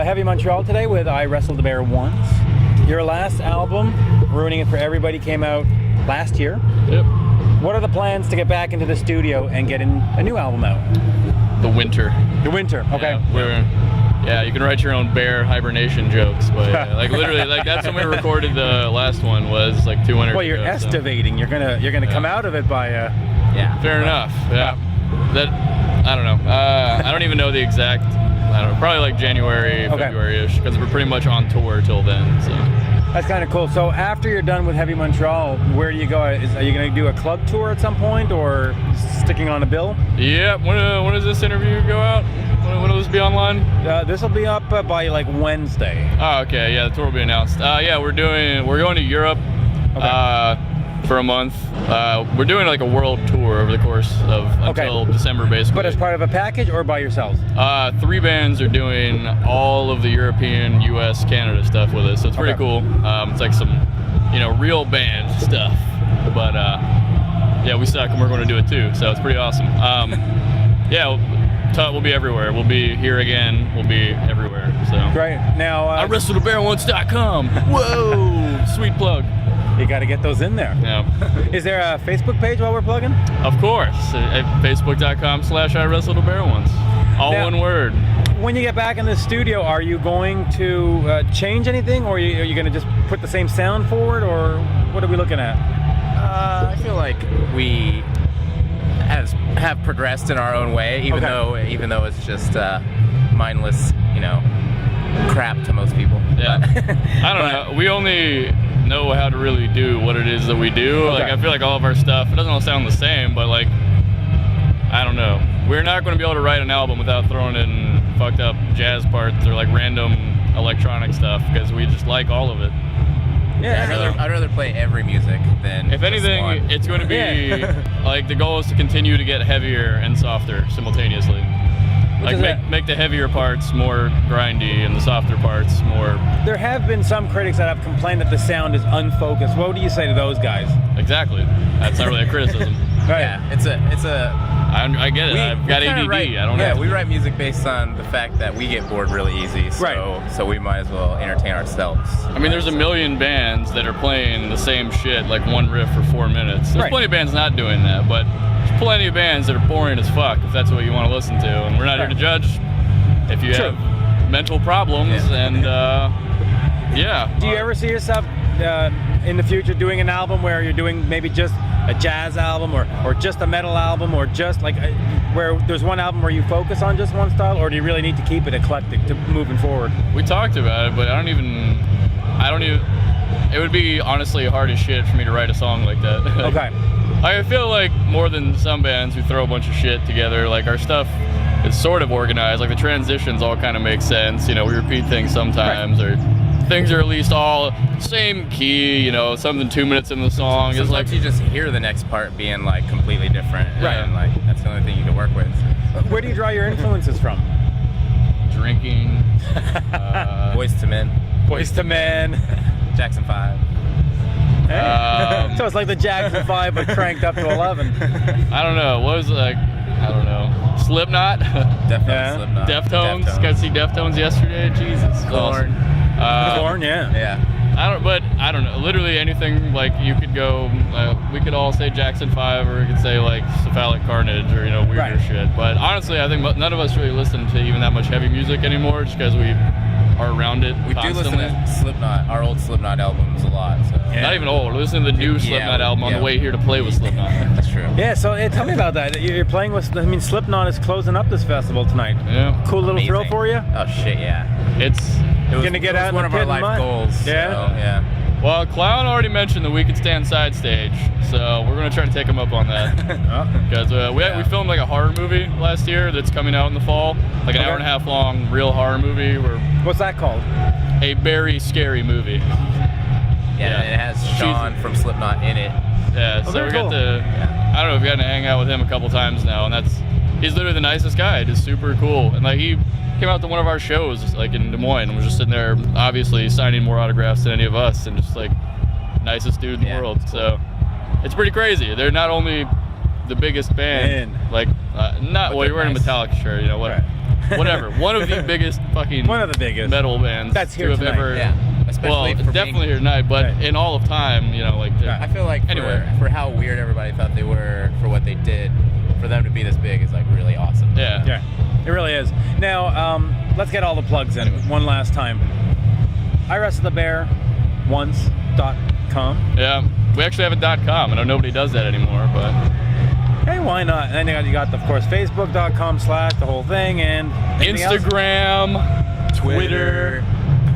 Heavy Montreal today with I Wrestled the Bear Once. Your last album, Ruining It for Everybody, came out last year. Yep. What are the plans to get back into the studio and get a new album out? The winter. The winter, okay. Yeah, you can write your own bear hibernation jokes, but like literally, like that's when we recorded the last one was like 200. Well, you're ago, estivating. So. You're gonna come out of it by. Yeah. Fair enough. Yeah. That I don't know. I don't even know the exact. I don't know. Probably like January, February-ish, because we're pretty much on tour till then. So. That's kind of cool. So after you're done with Heavy Montreal, where do you go? Are you going to do a club tour at some point, or sticking on a bill? Yeah. When does this interview go out? When will this be online? This will be up by like Wednesday. Oh, okay. Yeah, the tour will be announced. Yeah, we're going to Europe for a month. We're doing like a world tour over the course of until December, basically. But as part of a package or by yourselves? 3 bands are doing all of the European, US, Canada stuff with us, so it's pretty cool. It's like some, real band stuff. But yeah, we suck and we're going to do it too, so it's pretty awesome. Yeah, we'll be everywhere. We'll be here again. We'll be everywhere. So great. Now, IWRESTLEDABEARONCE.com. Whoa, sweet plug. You got to get those in there. Yeah. Is there a Facebook page while we're plugging? Of course. At Facebook.com/IWrestledAbearOnce. All one word. When you get back in the studio, are you going to change anything, or are you going to just put the same sound forward, or what are we looking at? I feel like we have progressed in our own way, even though it's just mindless, crap to most people. Yeah. I don't know. We only know how to really do what it is that we do. Like I feel like all of our stuff, it doesn't all sound the same, but like I don't know. We're not going to be able to write an album without throwing in fucked up jazz parts or like random electronic stuff, because we just like all of it. Yeah, I'd rather play every music than. If anything, it's going to be like the goal is to continue to get heavier and softer simultaneously. Like make the heavier parts more grindy and the softer parts more. There have been some critics that have complained that the sound is unfocused. What do you say to those guys? Exactly. That's not really a criticism. Right. Yeah, it's a. I get it. I've got ADD. I don't know. Yeah, we write music based on the fact that we get bored really easy. So we might as well entertain ourselves. I mean, there's a million bands that are playing the same shit, like one riff for 4 minutes. There's plenty of bands not doing that, but there's plenty of bands that are boring as fuck if that's what you want to listen to. And we're not here to judge if you have mental problems. And yeah. Do you ever see yourself in the future doing an album where you're doing maybe just a jazz album or just a metal album, or just like where there's one album where you focus on just one style, or do you really need to keep it eclectic to moving forward? We talked about it, but I don't even it would be honestly hard as shit for me to write a song like that. Okay. I feel like more than some bands who throw a bunch of shit together, like our stuff is sort of organized, like the transitions all kind of make sense, we repeat things sometimes, or things are at least all same key, something 2 minutes in the song. Sometimes is like you just hear the next part being like completely different, and like that's the only thing you can work with. Where do you draw your influences from? Drinking, Boys to Men, Jackson 5. So it's like the Jackson 5 but cranked up to 11. I don't know. What was it like? I don't know. Slipknot? Definitely Slipknot. Deftones? Got to see Deftones yesterday? Jesus. Corn. Corn, yeah. I don't know. Literally anything, like you could go, we could all say Jackson 5, or we could say like Cephalic Carnage, or weirder shit. But honestly, I think none of us really listen to even that much heavy music anymore, just because we are around it We constantly. do listen to Slipknot, our old Slipknot albums a lot. So. Not even old. We're listening to the new Slipknot album on the way here to play with Slipknot. That's true. Yeah, so tell me about that. You're playing with, Slipknot is closing up this festival tonight. Yeah. Cool little thrill for you? Oh shit, yeah. It was gonna get out one of our life goals. Yeah. So, yeah. Well, Clown already mentioned that we could stand side stage, so we're gonna try to take him up on that. Because we filmed like a horror movie last year that's coming out in the fall, like an hour and a half long real horror movie. What's that called? A very scary movie. Yeah, and it has Sean from Slipknot in it. Yeah, so we got to. I don't know, we've gotten to hang out with him a couple times now, and he's literally the nicest guy. Just super cool, and like he came out to one of our shows like in Des Moines and was just sitting there, obviously signing more autographs than any of us, and just like nicest dude in the world. So it's pretty crazy. They're not only the biggest band, like you're wearing a Metallica shirt, what? whatever. One of the biggest fucking One of the biggest metal bands That's here to have tonight. ever. Yeah. Especially Well, for definitely being, here tonight, but Right. in all of time, you know, like. I feel like Anyway. for how weird everybody thought they were for what they did, for them to be this big is like really awesome. Yeah. Yeah, it really is. Now, let's get all the plugs in one last time. IWrestledAbearonce.com. Yeah. We actually have a .com. I know nobody does that anymore, but Hey, why not? And then you got, of course, Facebook.com/ the whole thing, and anything else? Instagram, Twitter,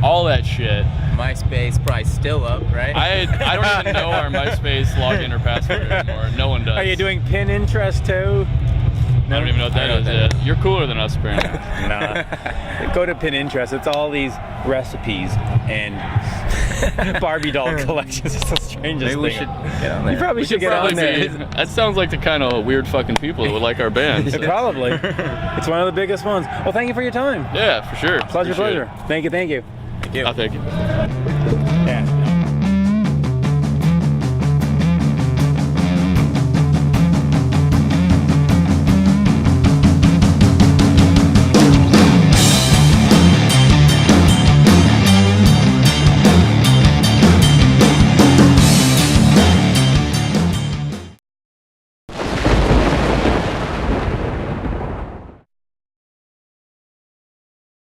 all that shit. MySpace probably still up, right? I don't even know our MySpace login or password anymore. No one does. Are you doing Pinterest too? I don't even know what that is yet. You're cooler than us, apparently. Nah. Go to Pinterest. It's all these recipes and Barbie doll collections. It's the strangest Maybe we thing. should get on there. You probably should get on there. That sounds like the kind of weird fucking people that would like our band. so. Probably. It's one of the biggest ones. Well, thank you for your time. Yeah, for sure. Pleasure, Appreciate pleasure. Thank you, thank you. Thank you. I'll take it.